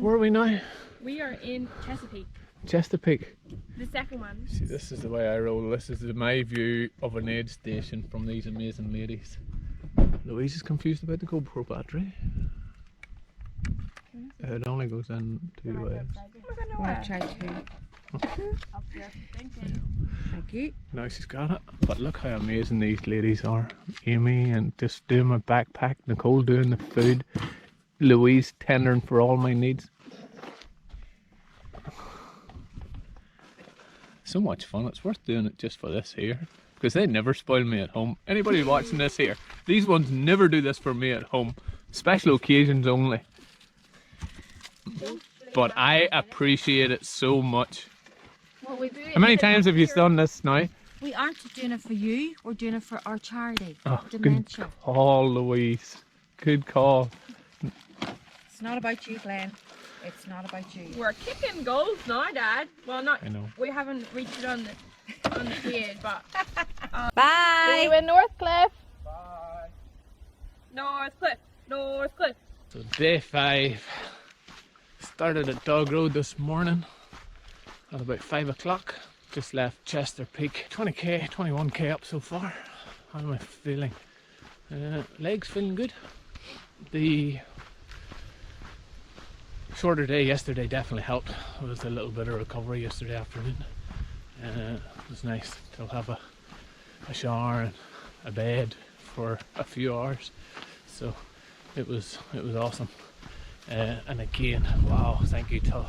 Where are we now? We are in Chesapeake. Chesapeake. The second one. See, this is the way I roll. This is my view of an aid station from these amazing ladies. Louise is confused about the GoPro battery. It only goes in 2 ways. I'll try to. Thank you. Now she's got it. But look how amazing these ladies are. Amy and just doing my backpack, Nicole doing the food, Louise tendering for all my needs. So much fun. It's worth doing it just for this here, because they never spoil me at home. Anybody watching this here, these ones never do this for me at home. Special occasions only. But I appreciate it so much. What we do. How many times have you done this now? We aren't doing it for you. We're doing it for our charity, Oh, Dementia. good call, Louise. Good call. It's not about you, Glenn. It's not about you. We're kicking goals now, Dad. Well, not. I know. We haven't reached it on the page, but. Bye. See you in Northcliffe. Bye. Northcliffe. Northcliffe. So day 5. Started at Dog Road this morning at about 5 o'clock. Just left Chesapeake. 20k, 21k up so far. How am I feeling? Legs feeling good. The shorter day yesterday definitely helped. There was a little bit of recovery yesterday afternoon. It was nice to have a shower and a bed for a few hours. So it was awesome. And again, wow, thank you to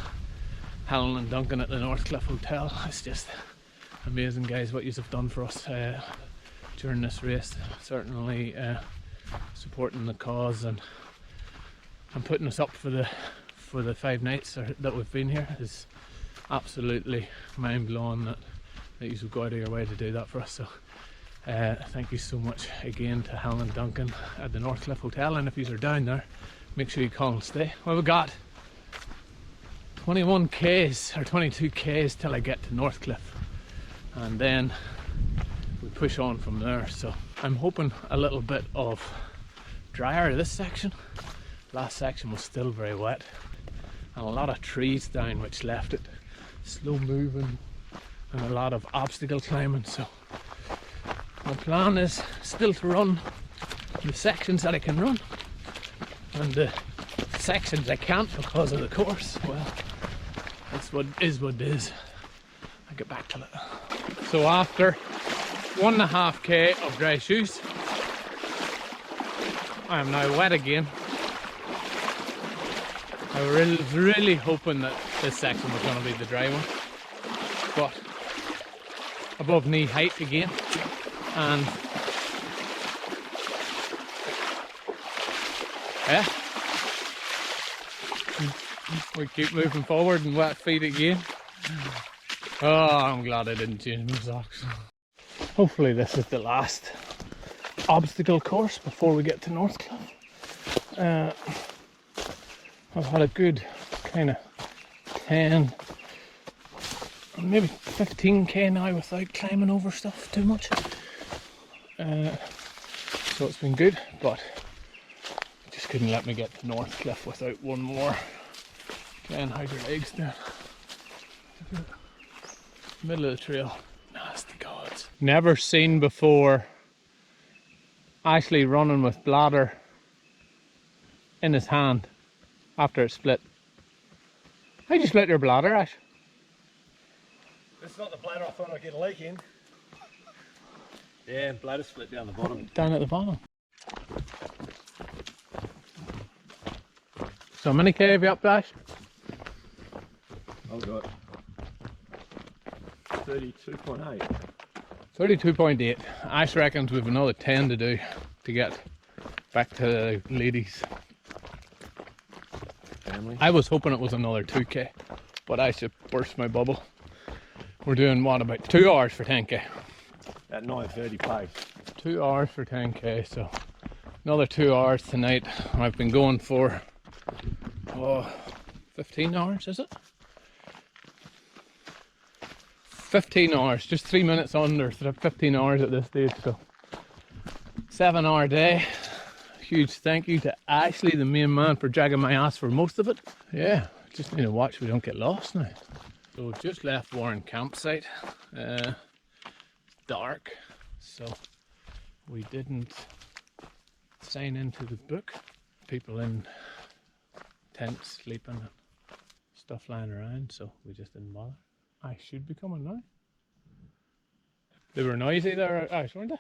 Helen and Duncan at the Northcliffe Hotel. It's just amazing, guys, what you have done for us during this race. Certainly supporting the cause and putting us up for the 5 nights that we've been here is absolutely mind-blowing that you would go out of your way to do that for us. So thank you so much again to Helen and Duncan at the Northcliffe Hotel, and if you are down there, make sure you call and stay. Well, we got 21k's or 22k's till I get to Northcliffe, and then we push on from there. So I'm hoping a little bit of drier this section. Last section was still very wet, and a lot of trees down which left it slow moving and a lot of obstacle climbing. So my plan is still to run the sections that I can run, and the sections I can't because of the course, well, that's what it is. I'll get back to it. So after 1.5k of dry shoes, I am now wet again. I was really hoping that this section was going to be the dry one, but above knee height again, and yeah, we keep moving forward and wet feet again. Oh, I'm glad I didn't change my socks. Hopefully this is the last obstacle course before we get to Northcliffe. I've had a good kind of 10, maybe 15k now without climbing over stuff too much. So it's been good, but just couldn't let me get to Northcliffe without one more. Again, how's your legs doing? Middle of the trail. Nasty gods. Never seen before Ashley running with bladder in his hand after it split. How'd you split your bladder, Ash? It's not the bladder I thought I'd get a leak in. Yeah, bladder split down the bottom. Down at the bottom. So how many K have you up, Ash? I've got 32.8. 32.8. Ash reckons we've another 10 to do to get back to the ladies. Family. I was hoping it was another 2k, but I should burst my bubble. We're doing what, about 2 hours for 10k? At 9:30 pace. 2 hours for 10k, so another 2 hours tonight. I've been going for 15 hours, is it? 15 hours, just 3 minutes under 15 hours at this stage, so 7 hour day. Huge thank you to Ashley, the main man, for dragging my ass for most of it. Yeah, Just need to watch we don't get lost now. So we've just left Warren campsite. It's dark, so we didn't sign into the book. People in tents sleeping and stuff lying around, so we just didn't bother. I should be coming now. They were noisy there, Ash, weren't they?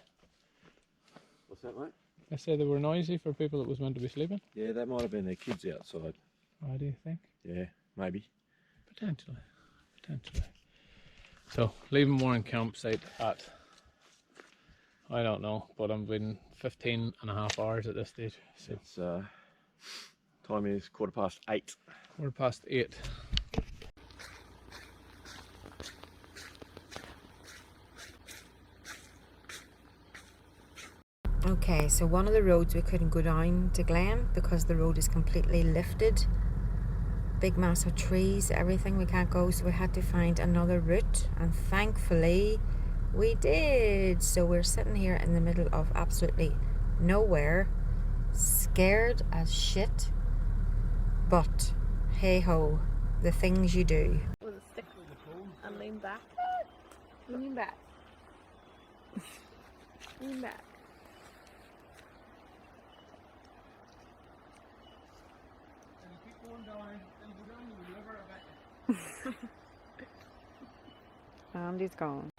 What's that, mate? I said they were noisy for people that was meant to be sleeping. Yeah, that might have been their kids outside. Why do you think? Yeah, maybe. Potentially. So, leaving Warren campsite at, I don't know, but I'm been 15 and a half hours at this stage. So It's time is 8:15. we're past 8. Okay, so one of the roads we couldn't go down to Glen because the road is completely lifted. Big massive trees, everything, we can't go, so we had to find another route, and thankfully we did. So we're sitting here in the middle of absolutely nowhere, scared as shit, but hey ho, the things you do. With a stick and lean back. Lean back. Lean back. Andy's gone.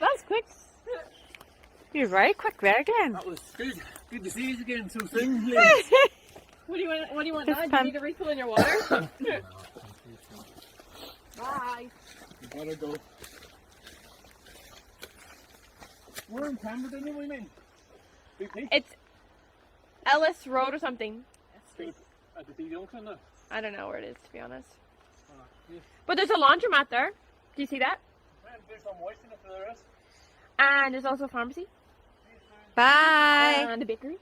That's quick. You're very quick there, Glenn. That was good. Good to see you again so soon. What do you want? What do you want This now? Do time- you need a refill in your water? Bye. You gotta go. We're in Pemberton, didn't we, man? It's Ellis Road or something. At the Junction now. I don't know where it is, to be honest. But there's a laundromat there. Do you see that? There's some washing if there is. And there's also a pharmacy. Bye. And a bakery.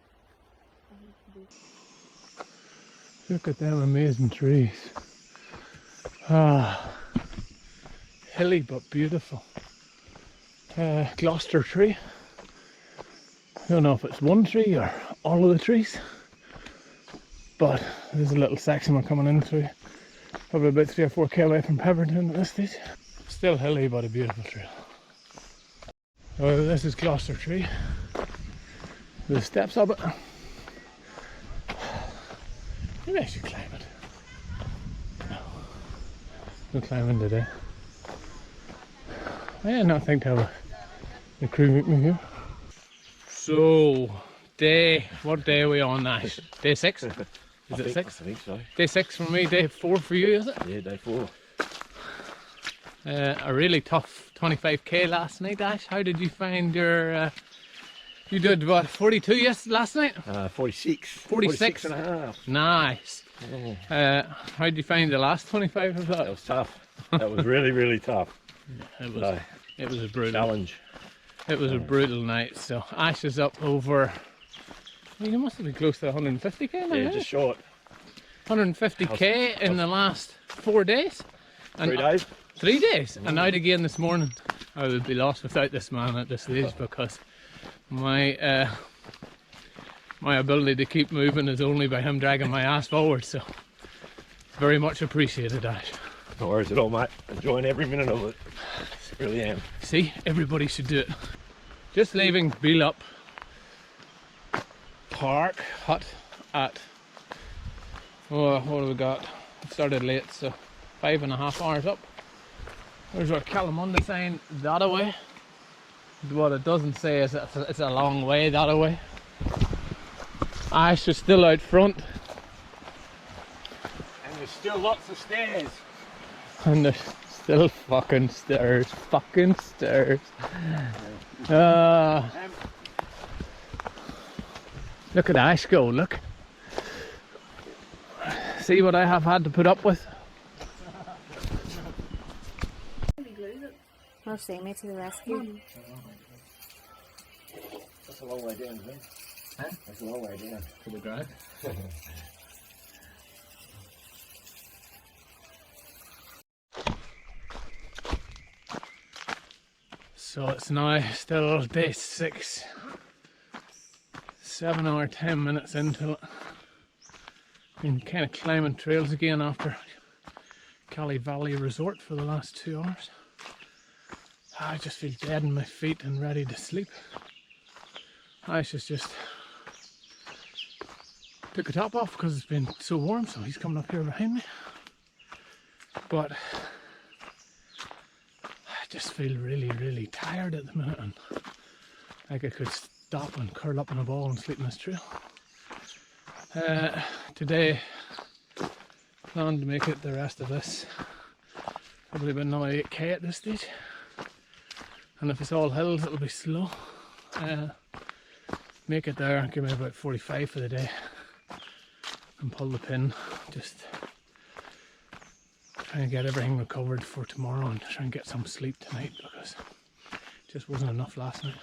Look at them amazing trees. Ah, hilly but beautiful. Gloucester tree. I don't know if it's one tree or all of the trees, but there's a little section we're coming in through. Probably about 3 or 4k away from Pemberton at this stage. Still hilly but a beautiful trail. So this is Gloucester tree. The steps of it. Maybe I should climb it. No climbing today. I did not think to have the crew meet me here. So, what day are we on now? Day 6? Is it 6? I think so. Day 6 for me, day 4 for you, is it? Yeah, day 4. A really tough 25k last night, Ash. How did you find your... you did what, 42 last night? 46. 46 and a half. Nice. Yeah. How did you find the last 25 of That that? was tough. That was really, really tough. It So, was a brutal challenge. It was a brutal night. So Ash is up over, well, you must have been close to 150k now. Yeah, eh? just short. 150k in the last 4 days. 3 days. 3 days, and out again this morning. I would be lost without this man at this stage because my my ability to keep moving is only by him dragging my ass forward. So very much appreciated, Ash. No worries at all, mate. Enjoying every minute of it. Really am. See, everybody should do it. Just leaving Bibbulmum Park hut at, oh, what have we got? It started late, so 5.5 hours up. There's our Calamunda sign that away. What it doesn't say is it's a long way that away. Ash is still out front. And there's still lots of stairs. And there's still fucking stairs. Look at Ash go, look. See what I have had to put up with? Oh, see me to the rescue. That's a long way down, isn't it? Huh? That's a long way down. To the drive. So it's now still day 6, 7 hour 10 minutes into it. Been kind of climbing trails again after Cali Valley Resort for the last 2 hours. I just feel dead in my feet and ready to sleep. I should just took the top off because it's been so warm, so he's coming up here behind me. But I just feel really tired at the minute, and like I could stop and curl up in a ball and sleep in this trail. Today, plan to make it the rest of this. Probably about another 8k at this stage. And if it's all hills, it'll be slow. Make it there and give me about 45 for the day. And pull the pin. Just try and get everything recovered for tomorrow and try and get some sleep tonight because it just wasn't enough last night.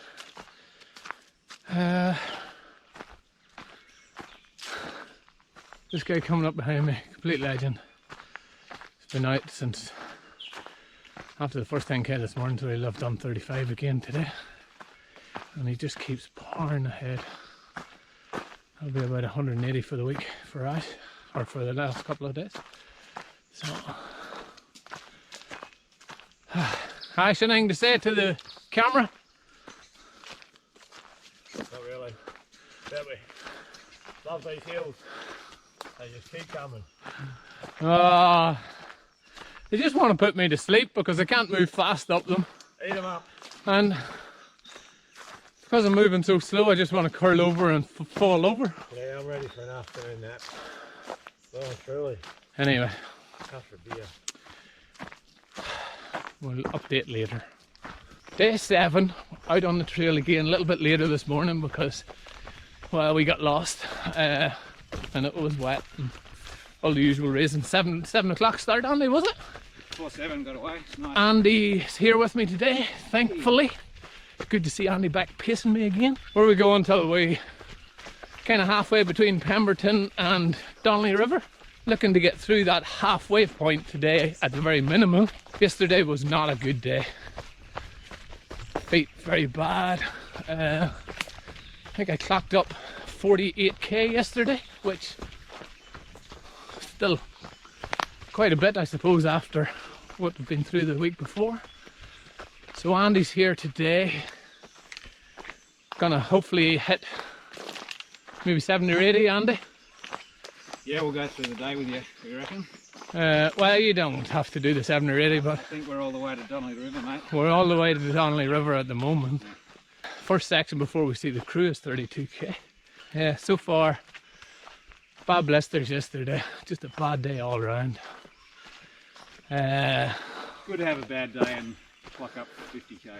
This guy coming up behind me, complete legend. He's been out since after the first 10k this morning, so he'll have done 35 again today. And he just keeps powering ahead. That'll be about 180 for the week for us, or for the last couple of days. So, hi, anything to say to the camera? Not really. That way. Love these hills. They just keep coming. They just want to put me to sleep because I can't move fast up them. Eat them up. And because I'm moving so slow, I just want to curl over and fall over. Yeah, I'm ready for an afternoon nap. Well, truly. Anyway, After beer. we'll update later. Day 7, out on the trail again, a little bit later this morning because, well, we got lost and it was wet and all the usual reasons. 7 o'clock start, Andy, was it? 4-7 got away. Nice. Andy's here with me today, thankfully. Good to see Andy back pacing me again. Where we go until we kind of halfway between Pemberton and Donnelly River. Looking to get through that halfway point today at the very minimum. Yesterday was not a good day. Feet very bad. I think I clocked up 48k yesterday, which still quite a bit, I suppose, after what we've been through the week before. So Andy's here today. Gonna hopefully hit maybe 70 or 80, Andy. Yeah, we'll go through the day with you, you reckon? Well, you don't have to do the 70 or 80, but I think we're all the way to Donnelly River, mate. we're all the way to the Donnelly River at the moment. First section before we see the crew is 32k. Yeah, so far, bad blisters yesterday. Just a bad day all round. Good to have a bad day and pluck up 50 k's.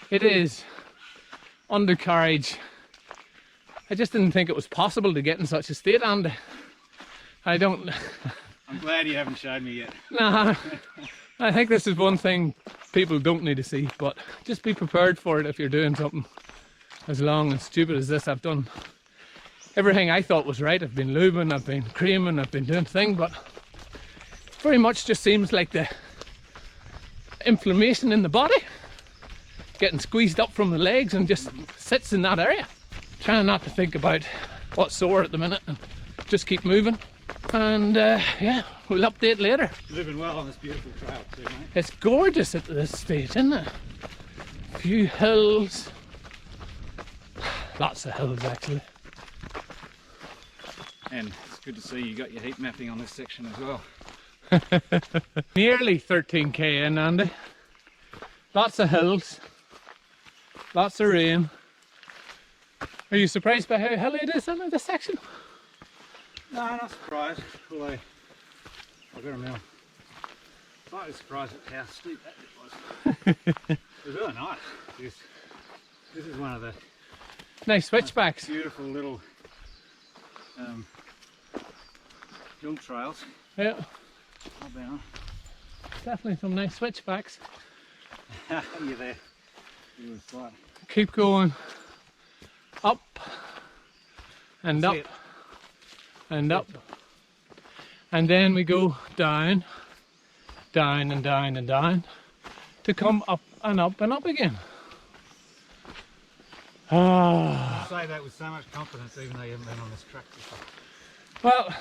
It is. Undercarriage. I just didn't think it was possible to get in such a state, and I don't. I'm glad you haven't showed me yet. Nah, I think this is one thing people don't need to see, but just be prepared for it if you're doing something as long and stupid as this. I've done everything I thought was right. I've been lubing, I've been creaming, I've been doing things, but very much just seems like the inflammation in the body getting squeezed up from the legs and just sits in that area. Trying not to think about what's sore at the minute and just keep moving. And yeah, we'll update later. Living well on this beautiful trail too, mate. It's gorgeous at this stage, isn't it? A few hills. Lots of hills, actually. And it's good to see you got your heat mapping on this section as well. Nearly 13k in, Andy. Lots of hills. Lots of rain. Are you surprised by how hilly it is in this section? No, not surprised. Although, I've got to admit, slightly surprised at how steep that bit was. It was really nice. This is one of the Nice switchbacks. beautiful little hill trails. Yeah, Not bad, definitely some nice switchbacks. huh? You're there. You were flat. Keep going up and up That's it. and up, and then we go down, down and down and down to come up and up and up again. Ah. I say that with so much confidence, even though you haven't been on this track before. Well,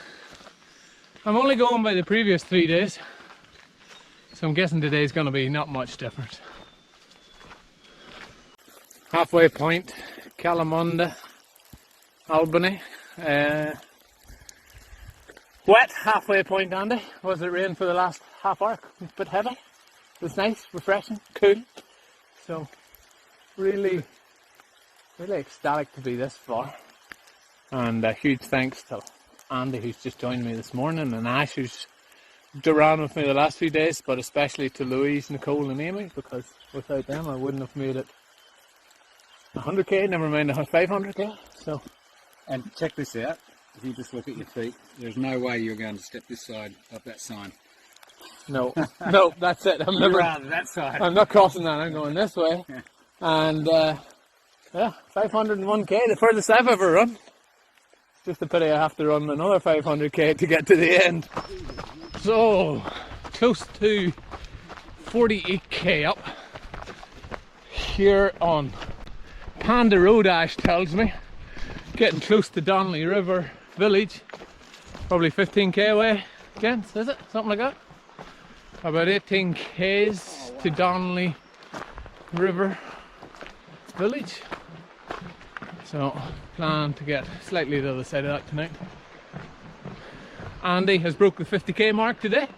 I'm only going by the previous 3 days, so I'm guessing today's going to be not much different. Halfway point, Calamunda, Albany. Wet halfway point, Andy. Was it rain for the last half hour? A bit heavy. It was nice, refreshing, cool. So really ecstatic to be this far. And a huge thanks to Andy, who's just joined me this morning, and Ash, who's around with me the last few days, but especially to Louise, Nicole and Amy, because without them I wouldn't have made it 100k, never mind 500k. So, And check this out. If you just look at your feet, there's no way you're going to step this side of that sign. no, that's it. I'm never. That side. I'm not crossing that. I'm going this way. And yeah, 501k, the furthest I've ever run. Just a pity I have to run another 500k to get to the end. So close to 48k up here on Panda Road. Ash tells me, getting close to Donnelly River Village, probably 15k away, gents, is it? Something like that? About 18 k's to Donnelly River Village. So, plan to get slightly to the other side of that tonight. Andy has broke the 50k mark today.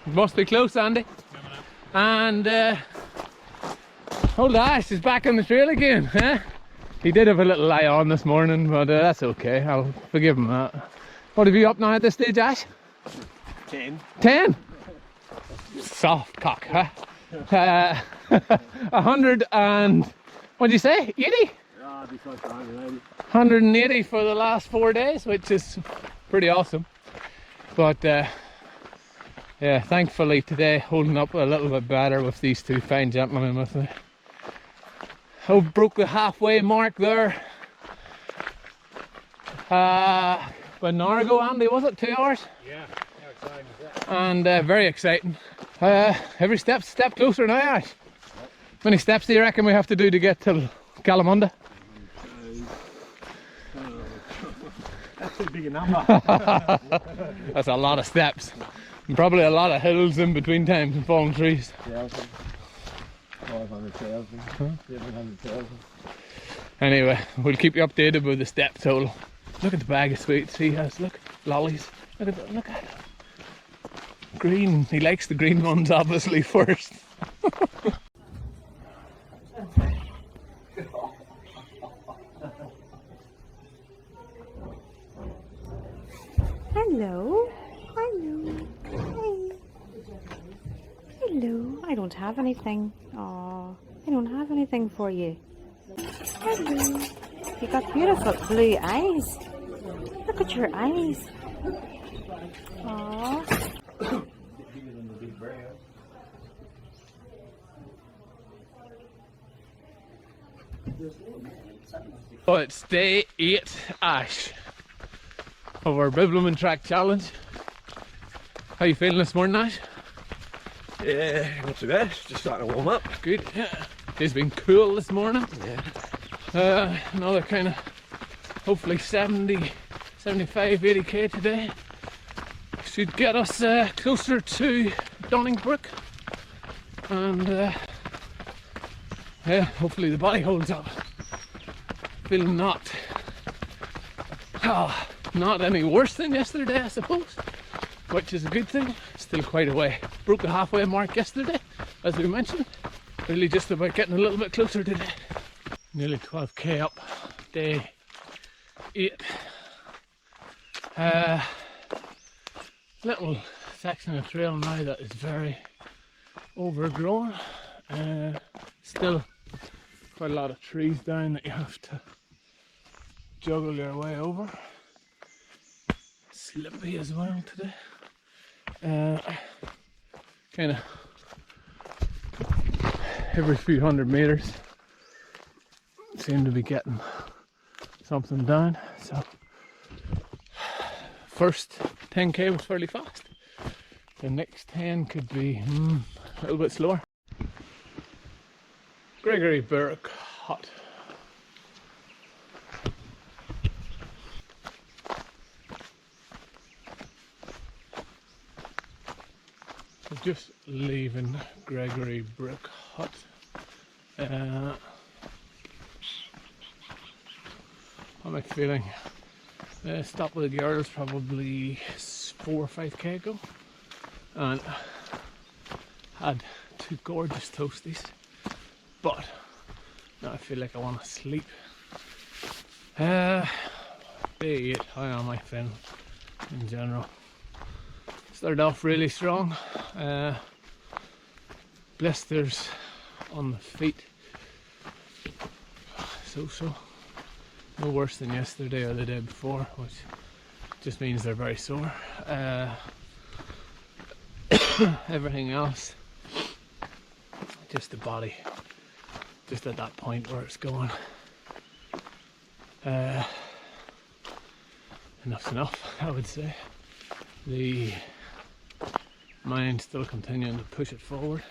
Must be close, Andy. And old Ash is back on the trail again, huh? He did have a little lie on this morning, but that's okay. I'll forgive him that. What have you up now at this stage, Ash? 10. 10? Soft cock, huh? 100 and... What'd you say? 80? 180 for the last 4 days, which is pretty awesome. But yeah, thankfully today holding up a little bit better with these two fine gentlemen with me. I broke the halfway mark there. About an hour ago, Andy, was it? 2 hours? Yeah, how exciting is that? And very exciting. Every step closer now, Ash. How many steps do you reckon we have to do to get to Calamunda? That's a big number. That's a lot of steps. And probably a lot of hills in between times and fallen trees. 500,000, 700,000. Anyway, we'll keep you updated with the step total. Look at the bag of sweets he has. Look, lollies. Look at that. Look at it. Green. He likes the green ones, obviously, first. Hello. Hello. Hi. Hello. I don't have anything. Oh, I don't have anything for you. Hello. You got beautiful blue eyes. Look at your eyes. Aww. So it's day 8, Ash, of our Bibbulmun track challenge. How you feeling this morning, Ash? Yeah, not too bad. Just starting to warm up. Good, yeah. It's been cool this morning. Yeah. Another kind of, hopefully 70, 75, 80k today. Should get us closer to Donningbrook. And yeah, hopefully the body holds up. Feeling not any worse than yesterday, I suppose, which is a good thing. Still quite a way. Broke the halfway mark yesterday, as we mentioned. Really just about getting a little bit closer today. Nearly 12k up, day 8. Little section of trail now that is very overgrown. Still quite a lot of trees down that you have to juggle your way over. Slippy as well today. Kind of every few hundred meters seem to be getting something down. So first 10k was fairly fast. The next 10 could be a little bit slower. Gregory Burke hut just leaving Gregory Brook Hut. How am I feeling? Stopped with the girls probably 4 or 5k ago, and had 2 gorgeous toasties, but now I feel like I want to sleep. Day 8, how am I feeling in general? Started off really strong. Blisters on the feet, so no worse than yesterday or the day before, which just means they're very sore. Everything else, just the body, just at that point where it's going. Enough's enough, I would say. The mind still continuing to push it forward,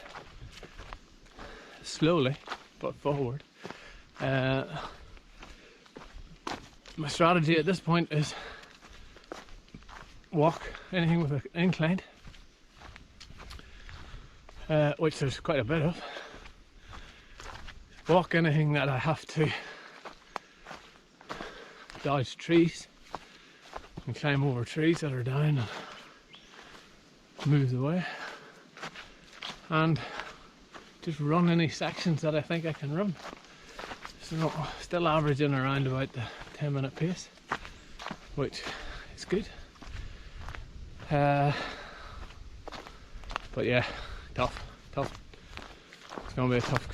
slowly but forward. My strategy at this point is walk anything with an incline, which there's quite a bit of. Walk anything that I have to dodge trees and climb over trees that are down and move the way, and just run any sections that I think I can run. So still averaging around about the 10-minute pace, which is good. But yeah, tough. It's gonna be a tough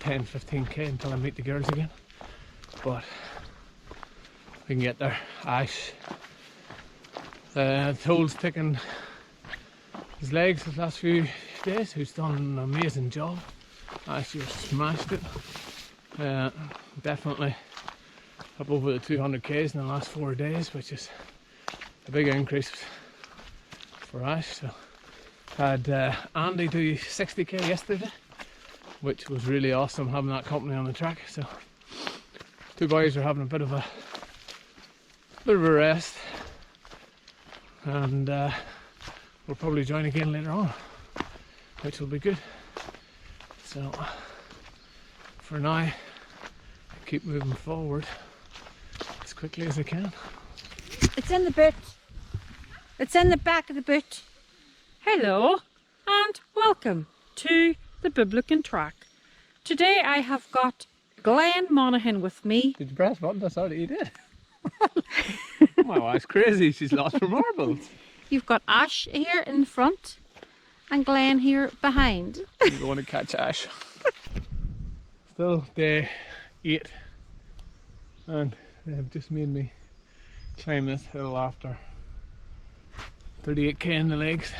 10-15k until I meet the girls again, but we can get there. Ash, Toad's taken his legs the last few days, who's done an amazing job. Ash just smashed it. Definitely up over the 200k's in the last 4 days, which is a big increase for Ash. So had Andy do 60k yesterday, which was really awesome having that company on the track. So 2 boys are having a bit of a rest, and we'll probably join again later on, which will be good. So for now, I keep moving forward as quickly as I can. It's in the boot. It's in the back of the boot. Hello and welcome to the Bibbulmun track. Today I have got Glenn Monaghan with me. Did you press button? That's all that you did. My wife's crazy, she's lost her marbles. You've got Ash here in front and Glenn here behind. You want to catch Ash. Still day 8, and they have just made me climb this hill after 38k in the legs.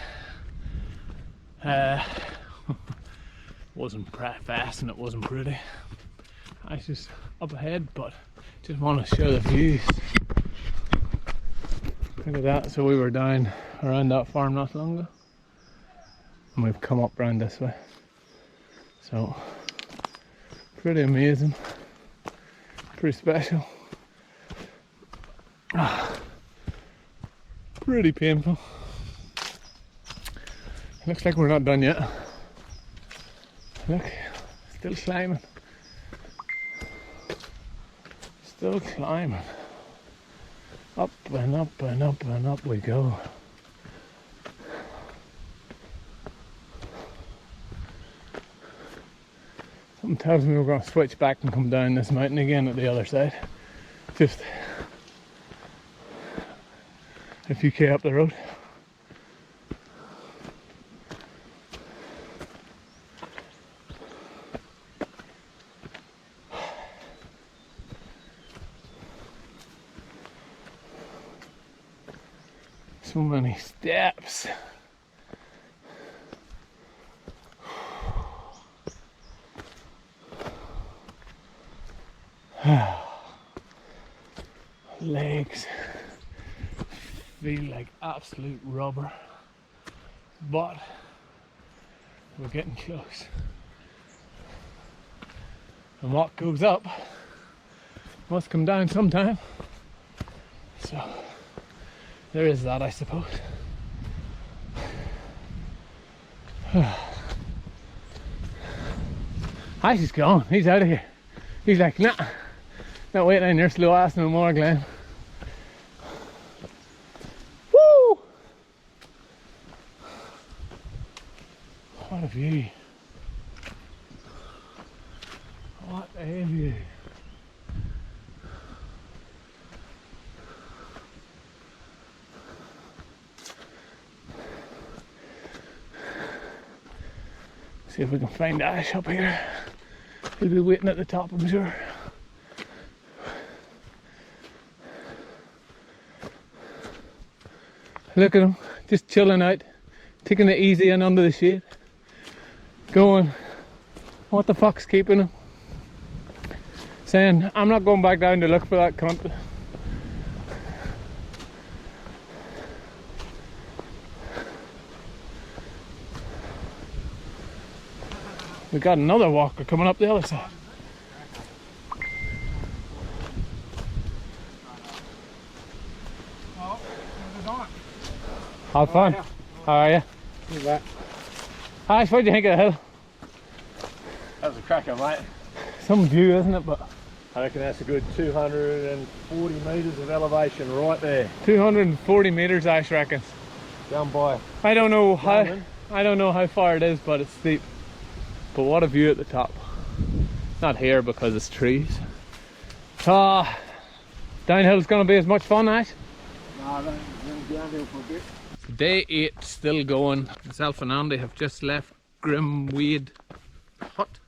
Wasn't fast and it wasn't pretty. Ash just up ahead, but just want to show the views. Look at that. So we were down around that farm not long ago, and we've come up round this way. So pretty amazing, pretty special. Pretty painful. Looks like we're not done yet. Look, still climbing. Still climbing. Up and up and up and up we go. Something tells me we're going to switch back and come down this mountain again at the other side. Just a few k up the road. So many steps. Legs feel like absolute rubber, but we're getting close. And what goes up must come down sometime. So there is that, I suppose. Ice is gone. He's out of here. He's like, nah, not waiting on your slow ass no more, Glenn. Woo! What a view. What a view. See if we can find Ash up here. He'll be waiting at the top, I'm sure. Look at him, just chilling out, taking it easy and under the shade. Going, what the fuck's keeping him? Saying, I'm not going back down to look for that cunt. We got another walker coming up the other side. Have fun. How are you? Ash, what do you think of the hill? That was a cracker, mate. Some view, isn't it? But I reckon that's a good 240 metres of elevation right there. 240 metres, Ash reckons. Down by. I don't know how far it is, but it's steep. But what a view at the top. Not here because it's trees. Downhill's gonna be as much fun, Ash? No, I'm going downhill for a bit. Day 8 still going. Myself and Andy have just left Grimwade Hut.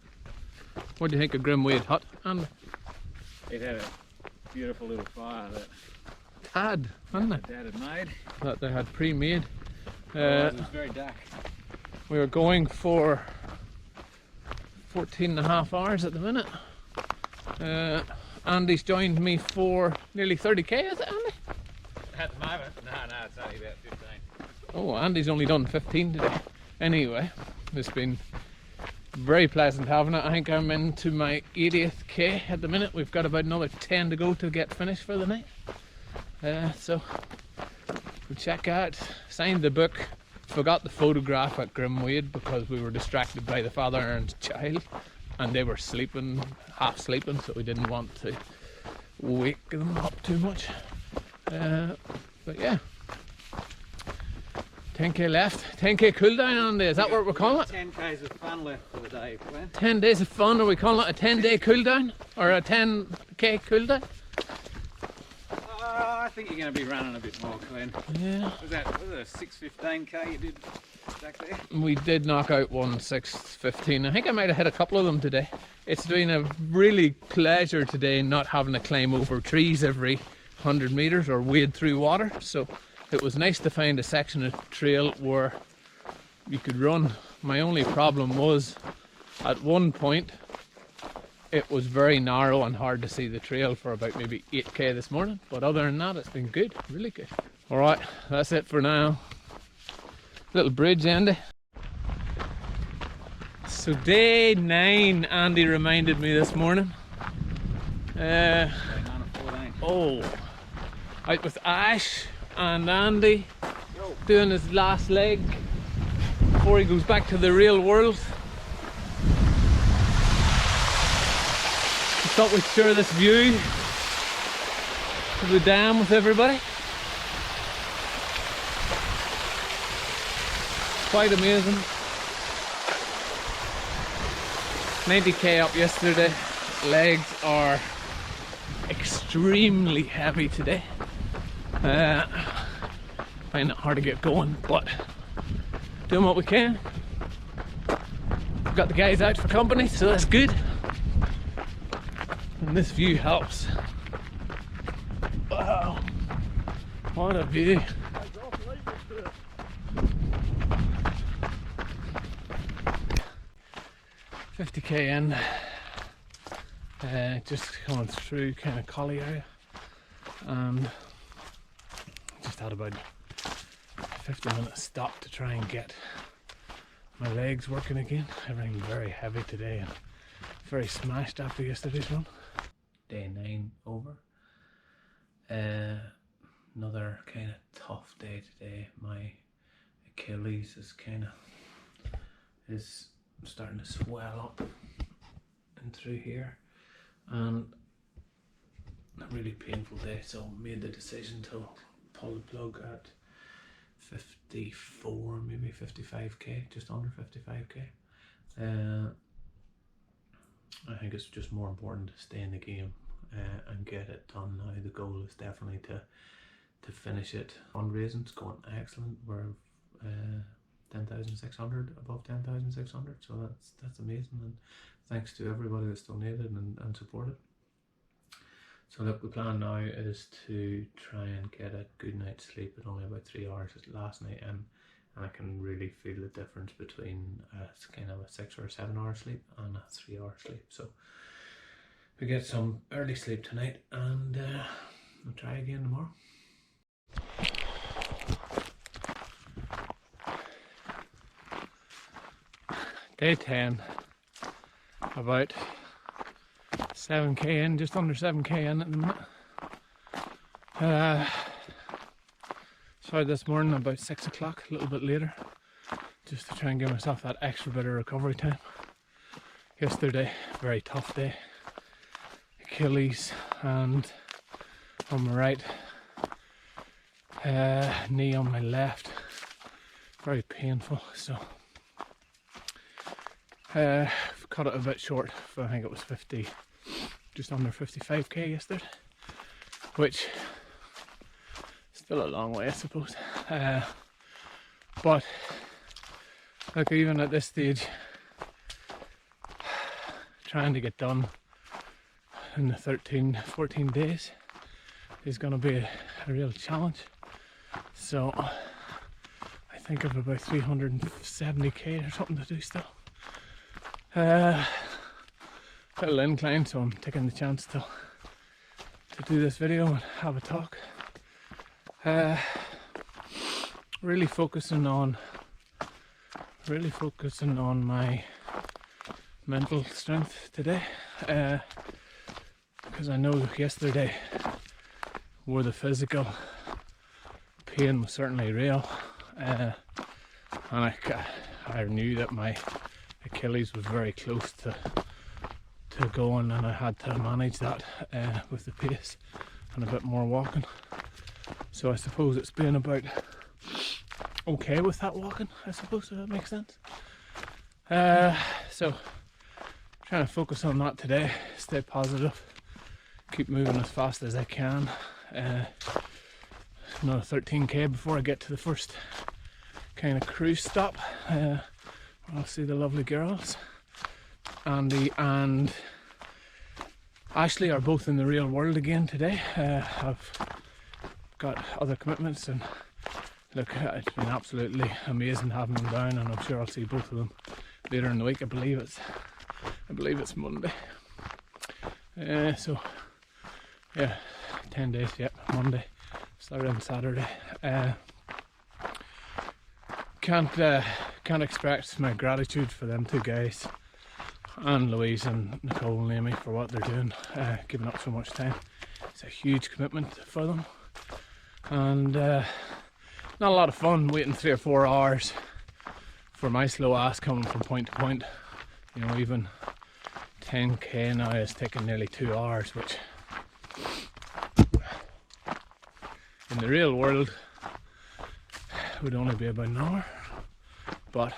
What do you think of Grimwade Hut, Andy? It had a beautiful little fire that Tad, wasn't it? Dad had made. That they had pre-made. It was very dark. We were going for 14 and a half hours at the minute. Andy's joined me for nearly 30k, is it, Andy? At the moment, no, it's only about 15. Oh, Andy's only done 15 today. Anyway, it's been very pleasant having it. I think I'm into my 80th k at the minute. We've got about another 10 to go to get finished for the night. So we'll check out. Signed the book. Forgot the photograph at Grimwade because we were distracted by the father and child, and they were sleeping, half sleeping, so we didn't want to wake them up too much. But yeah, 10k left, 10k cool down on day. Is that what we're calling it? 10 k's of fun left for the day, Glenn. 10 days of fun. Are we calling it a 10-day cool down or a 10k cool down? I think you're going to be running a bit more, Glenn. Yeah. Was that a 6:15k you did back there? We did knock out one 6:15. I think I might have hit a couple of them today. It's been a really pleasure today not having to climb over trees every 100 meters or wade through water. So it was nice to find a section of trail where you could run. My only problem was at one point it was very narrow and hard to see the trail for about maybe 8k this morning, but other than that it's been good, really good. Alright, that's it for now. Little bridge, Andy. So day 9, Andy reminded me this morning. Oh, out with Ash and Andy, doing his last leg before he goes back to the real world. Thought we'd share this view of the dam with everybody. Quite amazing. 90k up yesterday. Legs are extremely heavy today. Find it hard to get going, but doing what we can. We've got the guys out for company, so that's good. And this view helps. Wow, what a view. 50k in, just coming through kind of Collie area, and just had about a 50-minute stop to try and get my legs working again. Everything very heavy today and very smashed after yesterday's run. Day 9 over. Another kind of tough day today. My Achilles is kind of is starting to swell up and through here, and a really painful day, so made the decision to pull the plug at 54, maybe 55k, just under 55k. I think it's just more important to stay in the game and get it done now. The goal is definitely to finish it. Fundraising's going excellent. We're 10,600, above 10,600, so that's amazing, and thanks to everybody that's donated and supported. So look, the plan now is to try and get a good night's sleep at only about 3 hours last night, and I can really feel the difference between kind of a 6 or 7 hour sleep and a 3 hour sleep. So we get some early sleep tonight, and we'll try again tomorrow. Day 10, about 7k in, just under 7k in at the minute. Started this morning about 6 o'clock, a little bit later, just to try and give myself that extra bit of recovery time. Yesterday, very tough day. Achilles and on my right, knee on my left, very painful. So cut it a bit short. I think it was 50, just under 55k yesterday, which still a long way, I suppose. But like, even at this stage, trying to get done in the 14 days is going to be a real challenge. So I think I've about 370k or something to do still. Little incline, so I'm taking the chance to do this video and have a talk. Really focusing on my mental strength today, because I know yesterday where the physical pain was certainly real, and I knew that my Achilles was very close to going, and I had to manage that with the pace and a bit more walking. So I suppose it's been about okay with that walking, I suppose, if that makes sense. So trying to focus on that today, stay positive, keep moving as fast as I can. Another 13k before I get to the first kind of cruise stop. I'll see the lovely girls. Andy and Ashley are both in the real world again today. I've got other commitments, and look, it's been absolutely amazing having them down, and I'm sure I'll see both of them later in the week. I believe it's Monday. So yeah, 10 days yet. Monday, Saturday and Saturday. Can't express my gratitude for them two guys, and Louise and Nicole and Amy, for what they're doing, giving up so much time. It's a huge commitment for them, and not a lot of fun waiting 3 or 4 hours for my slow ass coming from point to point. You know, even 10k now is taking nearly 2 hours, which in the real world would only be about an hour. But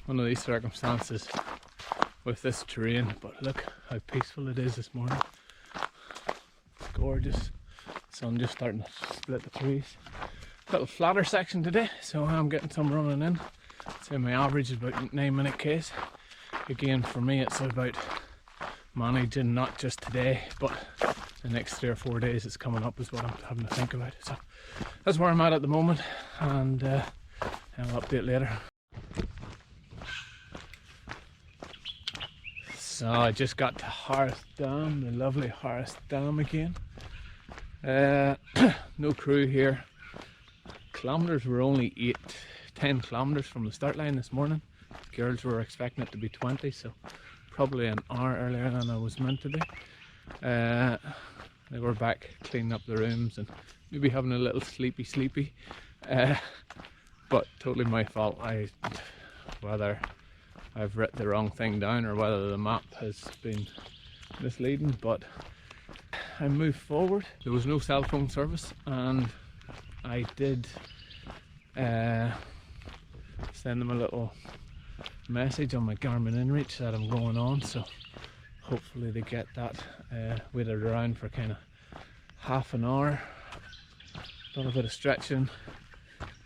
under these circumstances, with this terrain, but look how peaceful it is this morning. It's gorgeous. Sun just starting to split the trees. Little flatter section today, so I'm getting some running in. I'd say my average is about 9-minute Ks. Again, for me, it's about managing not just today, but the next 3 or 4 days it's coming up is what I'm having to think about. So that's where I'm at the moment, and I'll update later. So I just got to Harris Dam, the lovely Harris Dam again. No crew here. Kilometres were only 10 kilometres from the start line this morning. Girls were expecting it to be 20, so probably an hour earlier than I was meant to be. They were back cleaning up the rooms and maybe having a little sleepy. But totally my fault. I whether I've written the wrong thing down or whether the map has been misleading, but I moved forward. There was no cell phone service, and I did send them a little message on my Garmin InReach that I'm going on, so hopefully they get that. Waited around for kind of half an hour, done a bit of stretching,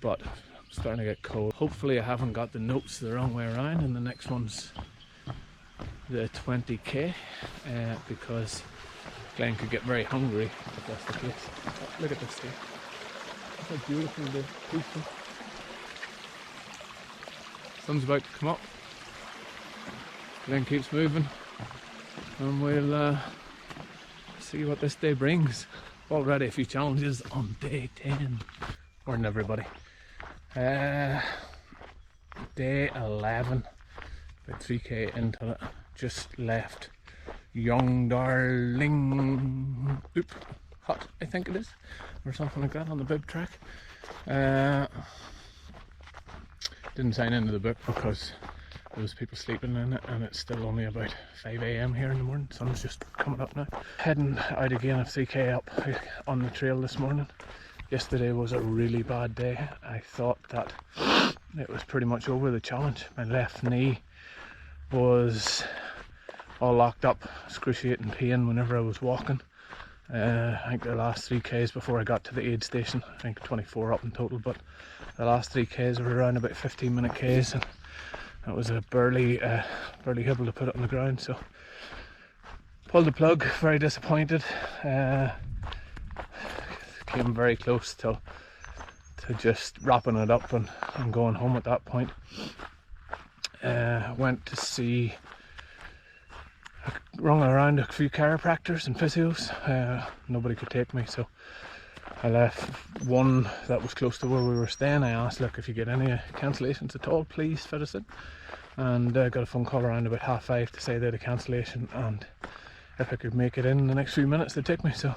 but I'm starting to get cold. Hopefully I haven't got the notes the wrong way around, and the next one's the 20k, because Glenn could get very hungry if that's the case. Oh, look at this here. Look how beautiful the peaceful. Sun's about to come up. Glenn keeps moving, and we'll see what this day brings. Already a few challenges on day 10. Morning everybody. Day 11, about 3k into it. Just left Young Darling Hut, I think it is, or something like that, on the bib track. Didn't sign into the book because there was people sleeping in it, and it's still only about 5 AM here in the morning. Sun's just coming up now. Heading out again of 3k up on the trail this morning. Yesterday was a really bad day. I thought that it was pretty much over, the challenge. My left knee was all locked up, excruciating pain whenever I was walking. I think the last 3k's before I got to the aid station, I think 24 up in total, but the last 3k's were around about 15-minute k's, and that was a barely able to put it on the ground, so pulled the plug. Very disappointed. Came very close to just wrapping it up and going home at that point. Went to see, rung around a few chiropractors and physios. Nobody could take me, so I left one that was close to where we were staying. I asked, look, if you get any cancellations at all, please fit us in. And got a phone call around about 5:30 to say they had a cancellation, and if I could make it in the next few minutes they'd take me. So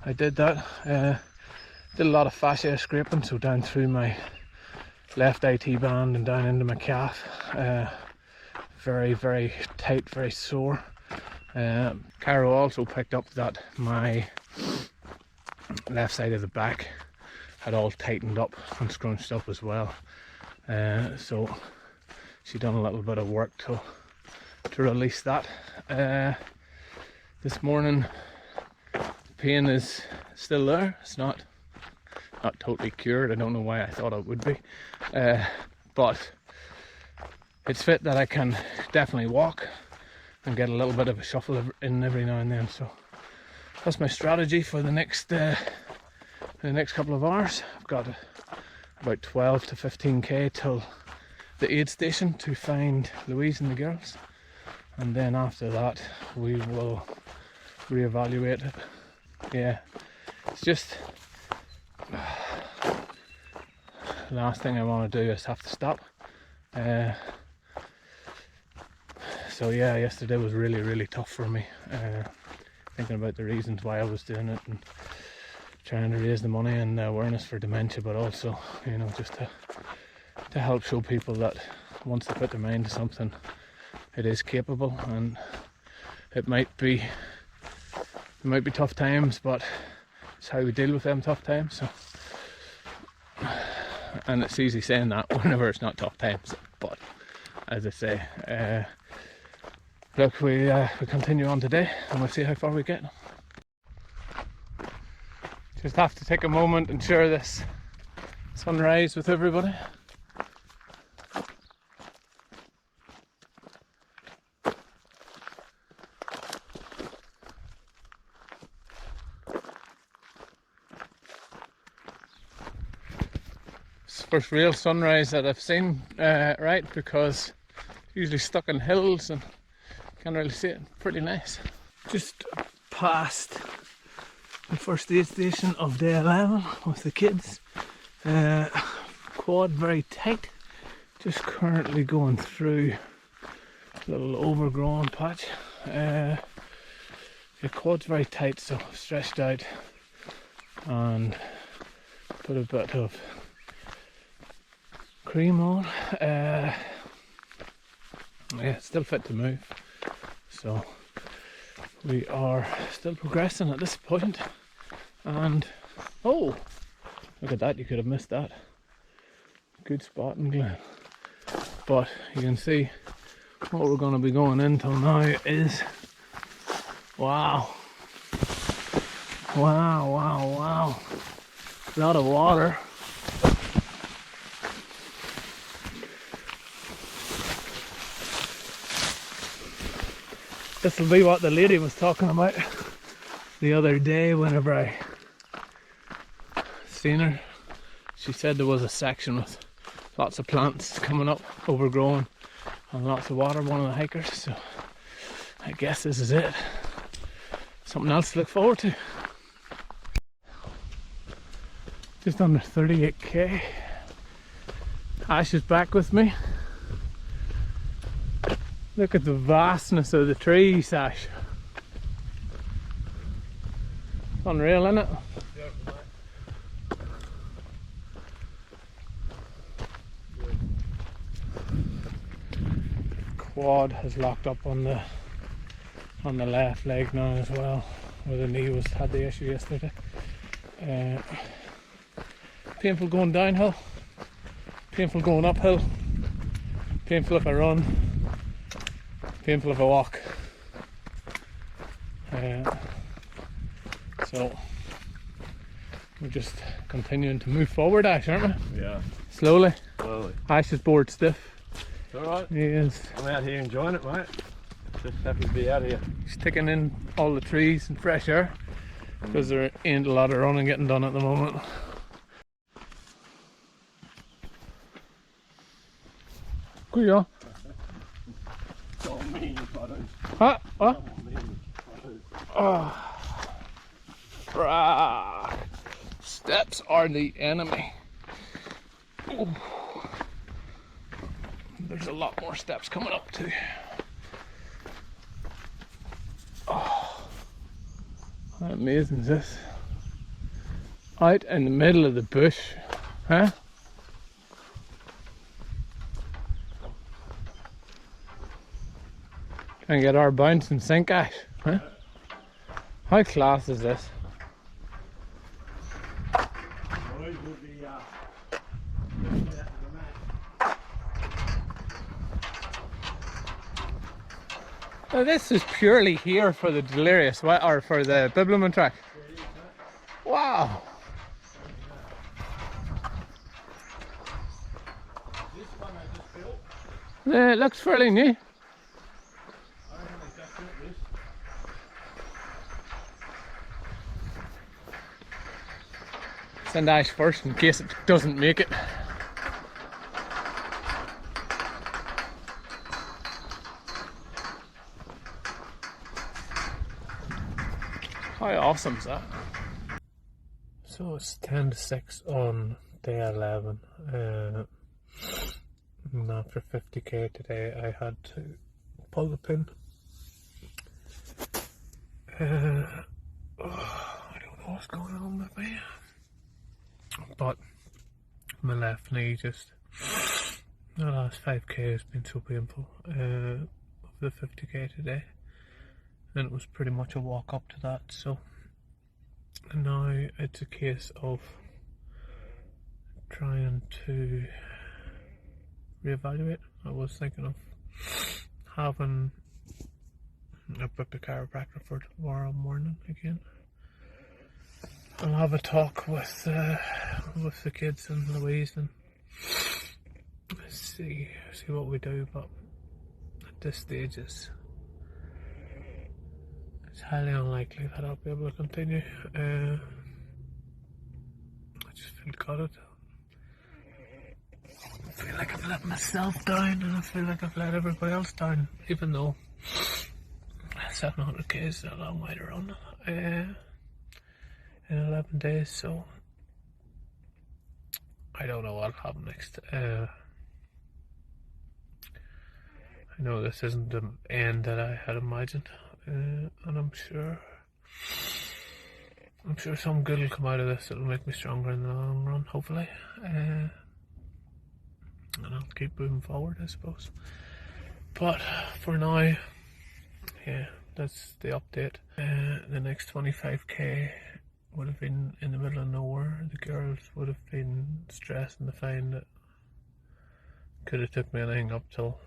I did that. Did a lot of fascia scraping, so down through my left IT band and down into my calf. Very, very tight, very sore. Caro also picked up that my left side of the back had all tightened up and scrunched up as well. So she done a little bit of work to release that. This morning, pain is still there. It's not totally cured. I don't know why I thought it would be, but it's fit that I can definitely walk and get a little bit of a shuffle in every now and then. So that's my strategy for the next couple of hours. I've got about 12 to 15k till the aid station to find Louise and the girls, and then after that we will reevaluate it. Yeah, it's just last thing I want to do is have to stop. So yeah, yesterday was really, really tough for me, thinking about the reasons why I was doing it and trying to raise the money and awareness for dementia, but also, you know, just to help show people that once they put their mind to something, it is capable. And it might be tough times, but it's how we deal with them tough times. So, and it's easy saying that whenever it's not tough times, but as I say, look, we continue on today and we'll see how far we get. Just have to take a moment and share this sunrise with everybody. First real sunrise that I've seen, right, because usually stuck in hills and can't really see it. Pretty nice. Just past the first aid station of day 11 with the kids. Quad very tight, just currently going through a little overgrown patch. The quad's very tight, so stretched out and put a bit of cream on. yeah, still fit to move. So we are still progressing at this point. And oh, look at that, you could have missed that. Good spotting, Glenn. But you can see what we're going to be going into now is, wow, a lot of water. This will be what the lady was talking about the other day whenever I seen her. She said there was a section with lots of plants coming up, overgrown, and lots of water, one of the hikers. So I guess this is it. Something else to look forward to. Just under 38k. Ash is back with me. Look at the vastness of the trees, Ash. Unreal, isn't it? Quad has locked up on the left leg now as well, where the knee had the issue yesterday. Painful going downhill, painful going uphill, painful if I run, painful if I walk. So we're just continuing to move forward, Ash, aren't we? Yeah. Slowly. Slowly. Ash is bored stiff. It's alright. He is. I'm out here enjoying it, mate. Just happy to be out here. He's taking in all the trees and fresh air because there ain't a lot of running getting done at the moment. Good job. Don't mean if I don't. Huh? What? Don't mean if I don't. Oh. Rah. Steps are the enemy. Ooh. There's a lot more steps coming up too. Oh, how amazing is this? Out in the middle of the bush, huh? Trying to get our bounce and sink, Ash, huh? How class is this? Boys will be Now this is purely here for the Delirious, or for the Bibbulmun track. Wow! This one I just built. Yeah, it looks fairly new. I reckon I just built this. Send Ash first in case it doesn't make it. How awesome is that? So it's 10 to 6 on day 11. And after 50k today I had to pull the pin. I don't know what's going on with me. But my left knee just, the last 5k has been so painful of the 50k today, and it was pretty much a walk up to that. So now it's a case of trying to reevaluate. I was thinking of having a booked a chiropractor for tomorrow morning again. I'll have a talk with the kids and Louise and see what we do, but at this stage it's highly unlikely that I'll be able to continue. I just feel gutted. I feel like I've let myself down, and I feel like I've let everybody else down, even though 700k is a long way to run. In 11 days, so I don't know what'll happen next. I know this isn't the end that I had imagined, and I'm sure some good will come out of this. It'll make me stronger in the long run, hopefully, and I'll keep moving forward, I suppose. But for now, yeah, that's the update. The next 25k would have been in the middle of nowhere. The girls would have been stressing to find it. Could have took me anything up till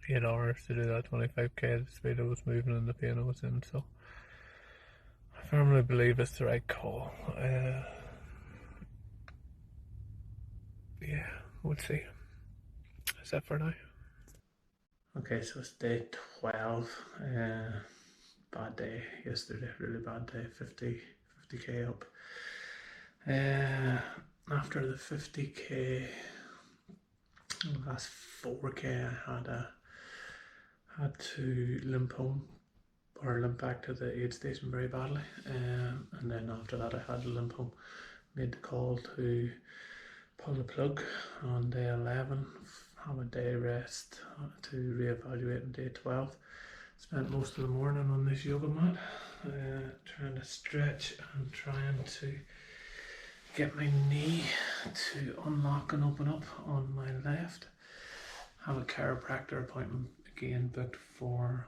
8 hours to do that 25k, the speed I was moving and the pain I was in. So I firmly believe it's the right call. Yeah, we'll see. That's it for now. Okay, so it's day 12. Bad day yesterday, really bad day. 50k up. After the 50k, the last 4k, I had to limp home or limp back to the aid station very badly. And then after that, I had to limp home. Made the call to pull the plug on day 11, have a day rest to reevaluate on day 12. Spent most of the morning on this yoga mat, trying to stretch and trying to get my knee to unlock and open up on my left. Have a chiropractor appointment again booked for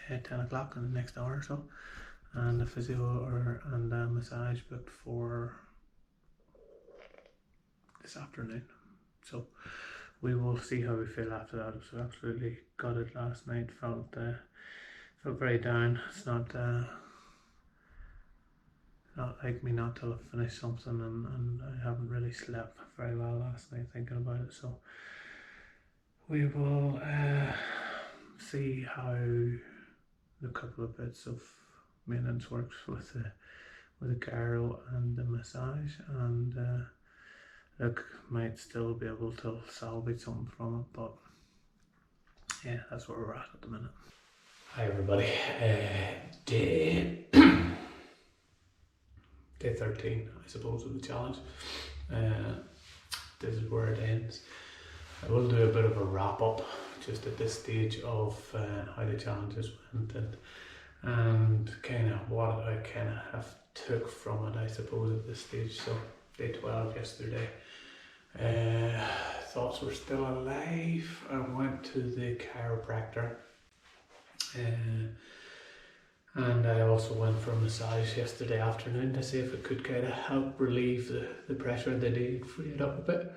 10 o'clock in the next hour or so, and a physio and a massage booked for this afternoon. So we will see how we feel after that. I was absolutely gutted last night. Felt very down. It's not like me not to have finished something, and I haven't really slept very well last night thinking about it. So we will see how the couple of bits of maintenance works with the gyro and the massage, and look, might still be able to salvage something from it, but yeah, that's where we're at the minute. Hi everybody, day 13, I suppose, of the challenge. This is where it ends. I will do a bit of a wrap up just at this stage of how the challenges went and kind of what I kind of have took from it, I suppose, at this stage. So day 12 yesterday. Thoughts were still alive. I went to the chiropractor, and I also went for a massage yesterday afternoon to see if it could kind of help relieve the pressure they did, free it up a bit.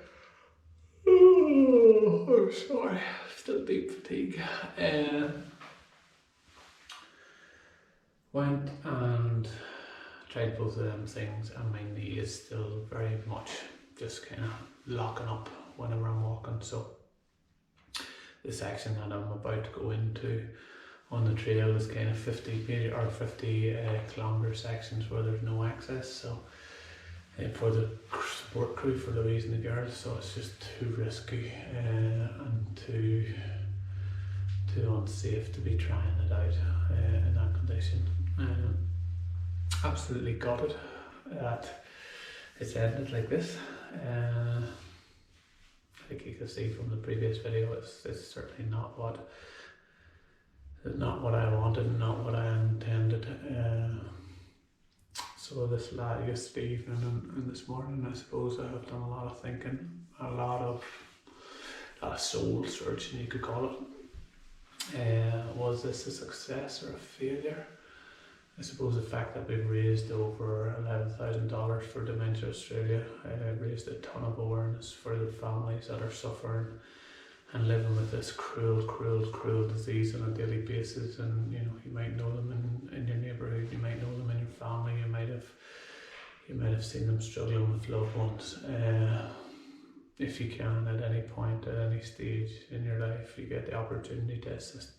Oh, I'm sorry, still deep fatigue. Went and tried both of them things, and my knee is still very much just kind of locking up whenever I'm walking. So the section that I'm about to go into on the trail is kind of 50 kilometer sections where there's no access. So for the support crew, for Louise and the girls, so it's just too risky and too unsafe to be trying it out in that condition. Absolutely gutted that it's ended like this. Like you can see from the previous video, it's certainly not what I wanted, not what I intended. So this yesterday evening and this morning, I suppose I have done a lot of thinking, a lot of soul searching, you could call it. Was this a success or a failure? I suppose the fact that we've raised over $11,000 for Dementia Australia, raised a ton of awareness for the families that are suffering and living with this cruel disease on a daily basis. And you know, you might know them in your neighbourhood, you might know them in your family, you might have seen them struggling with loved ones. If you can, at any point, at any stage in your life, you get the opportunity to assist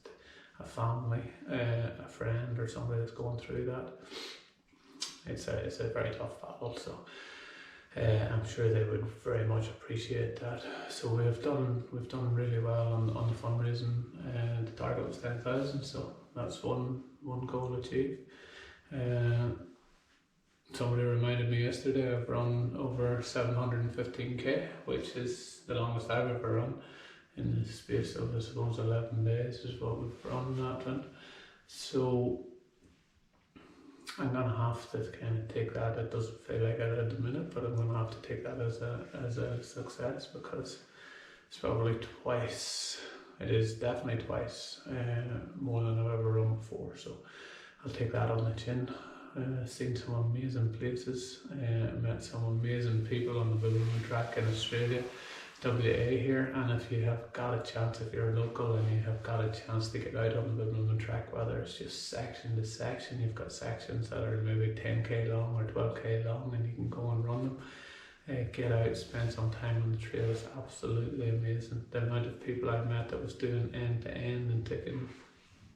a family, a friend, or somebody that's going through that. It's a very tough battle, so I'm sure they would very much appreciate that. So we've done really well on the fundraising. The target was 10,000, so that's one goal achieved. Somebody reminded me yesterday I've run over 715k, which is the longest I've ever run. In the space of, I suppose, 11 days is what we've run that in. So I'm gonna have to kind of take that. It doesn't feel like it at the minute, but I'm gonna have to take that as a success, because It's probably twice. It is definitely twice more than I've ever run before. So I'll take that on the chin. Seen some amazing places. Met some amazing people on the Bibbulmun track in Australia, WA here. And if you have got a chance, if you're local and you have got a chance to get out on the Bibbulmun track, whether it's just section to section, you've got sections that are maybe 10k long or 12k long, and you can go and run them. Get out, spend some time on the trail. Is absolutely amazing. The amount of people I've met that was doing end to end and taking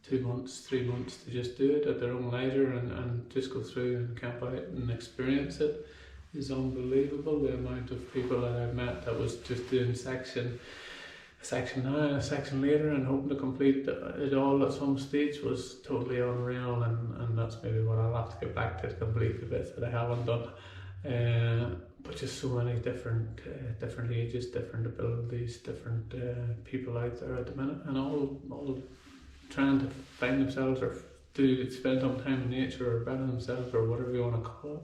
2 months, 3 months to just do it at their own leisure and just go through and camp out and experience it is unbelievable. The amount of people that I've met that was just doing a section now and a section later and hoping to complete it all at some stage was totally unreal, and that's maybe what I'll have to get back to complete the bits that I haven't done. But just so many different ages, different abilities, different people out there at the minute, and all trying to find themselves or spend some time in nature or better themselves or whatever you want to call it.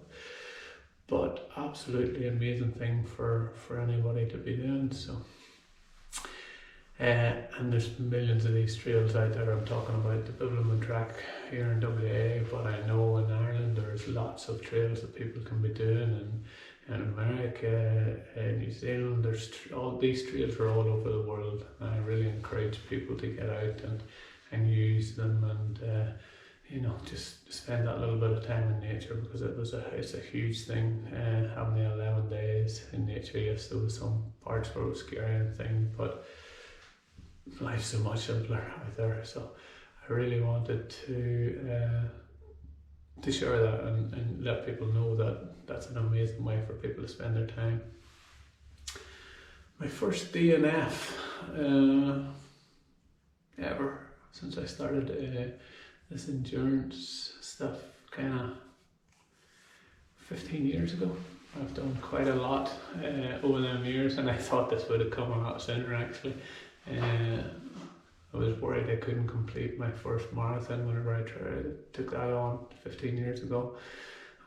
But absolutely amazing thing for anybody to be doing. So, and there's millions of these trails out there. I'm talking about the Bibbulmun track here in WA, but I know in Ireland there's lots of trails that people can be doing, and in America, New Zealand, there's all these trails are all over the world. And I really encourage people to get out and use them, and you know, just spend that little bit of time in nature, because it's a huge thing. Having the 11 days in nature, yes, there was some parts where it was scary and things, but life's so much simpler out there. So I really wanted to share that and let people know that that's an amazing way for people to spend their time. My first DNF ever since I started this endurance stuff kind of 15 years ago. I've done quite a lot over them years, and I thought this would have come a lot sooner actually. I was worried I couldn't complete my first marathon whenever I took that on 15 years ago.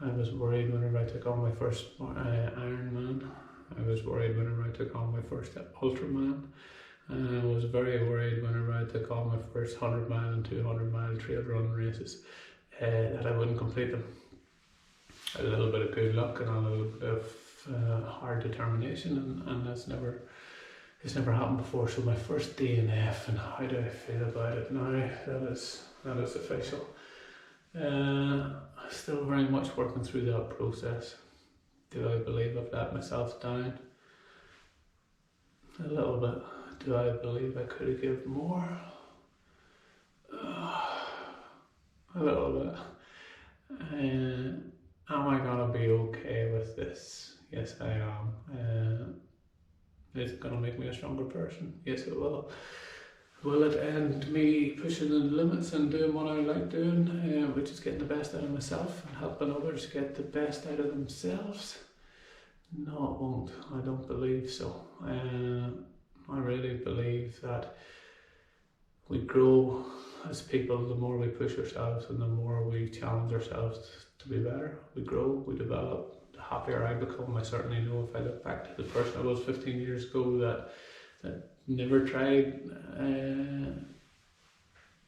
I was worried whenever I took on my first Ironman. I was worried whenever I took on my first Ultraman. And I was very worried whenever I took on my first 100 mile and 200 mile trail run races that I wouldn't complete them. A little bit of good luck and a little bit of hard determination, and it's never happened before. So my first DNF, and how do I feel about it now that is official? Still very much working through that process. Do I believe I've let myself down? A little bit. Do I believe I could have given more? A little bit. Am I gonna be okay with this? Yes, I am. Is it gonna make me a stronger person? Yes, it will. Will it end me pushing the limits and doing what I like doing, which is getting the best out of myself and helping others get the best out of themselves? No, it won't. I don't believe so. I really believe that we grow as people the more we push ourselves and the more we challenge ourselves to be better. We grow, we develop. The happier I become, I certainly know if I look back to the person I was 15 years ago that never tried a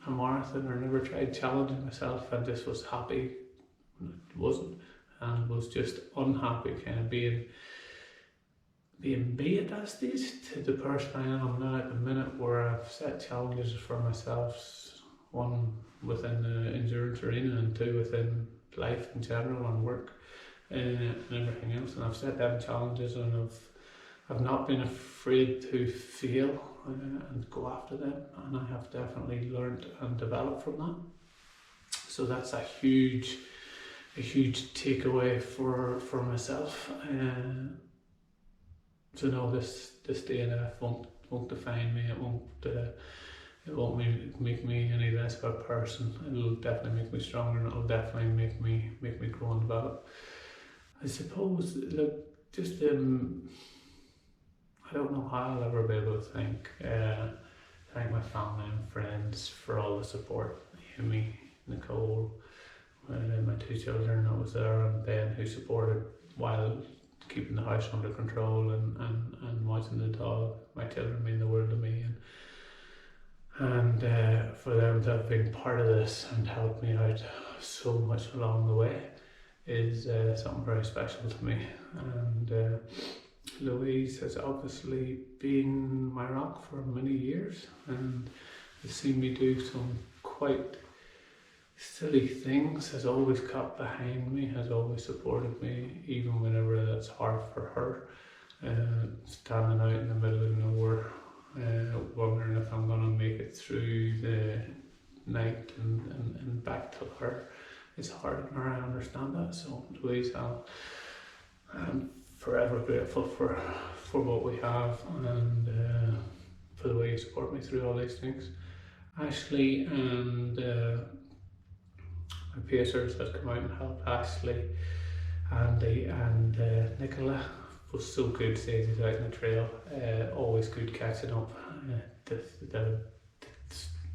marathon or never tried challenging myself and just was happy when it wasn't, and was just unhappy, kind of being at that stage, to the person I am now at the minute, where I've set challenges for myself, one within the endurance arena and two within life in general and work and everything else, and I've set them challenges, and I've not been afraid to fail and go after them, and I have definitely learned and developed from that. So that's a huge takeaway for myself. So no, this DNF won't define me. It won't make me any less of a person. It'll definitely make me stronger, and it'll definitely make me grow and develop. I suppose, look, just I don't know how I'll ever be able to thank my family and friends for all the support. Amy, Nicole, my two children that was there, and Ben, who supported while keeping the house under control and watching the dog. My children mean the world to me, and for them to have been part of this and helped me out so much along the way is something very special to me. And Louise has obviously been my rock for many years and has seen me do some quite silly things, has always got behind me, has always supported me, even whenever that's hard for her. Standing out in the middle of nowhere, wondering if I'm going to make it through the night and back to her. It's hard on her, I understand that. So Louise, I'm forever grateful for what we have and for the way you support me through all these things. Ashley and my pacers that come out and help. Ashley, Andy and Nicola was so good seeing you out in the trail. Always good catching up.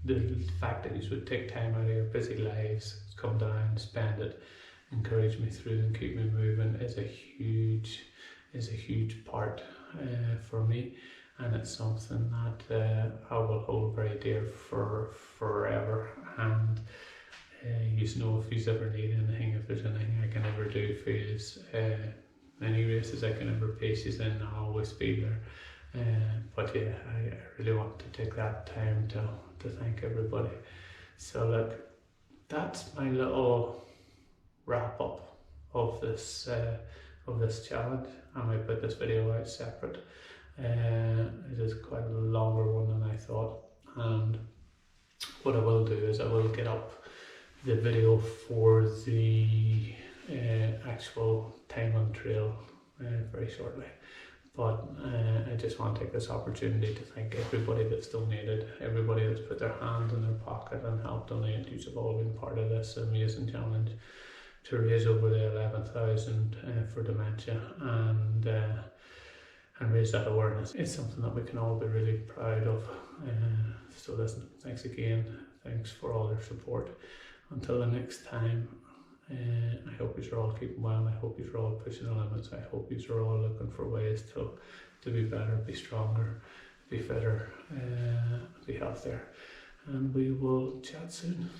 The fact that you would take time out of your busy lives, come down, spend it, encourage me through and keep me moving is a huge part for me, and it's something that I will hold very dear for forever. And you know, if you ever need anything, if there's anything I can ever do for you, any races I can ever pace you in, I'll always be there. But yeah, I really want to take that time to thank everybody. So look, that's my little wrap up of this challenge. I might put this video out separate. It is quite a longer one than I thought, and what I will do is I will get up the video for the actual time on trail very shortly. But I just want to take this opportunity to thank everybody that's donated, everybody that's put their hand in their pocket and helped donate. You've all been part of this amazing challenge to raise over the 11,000 for dementia and raise that awareness. It's something that we can all be really proud of. So listen, thanks again. Thanks for all your support. Until the next time, I hope you're all keeping well. I hope you're all pushing the limits. I hope you're all looking for ways to be better, be stronger, be fitter, be healthier. And we will chat soon.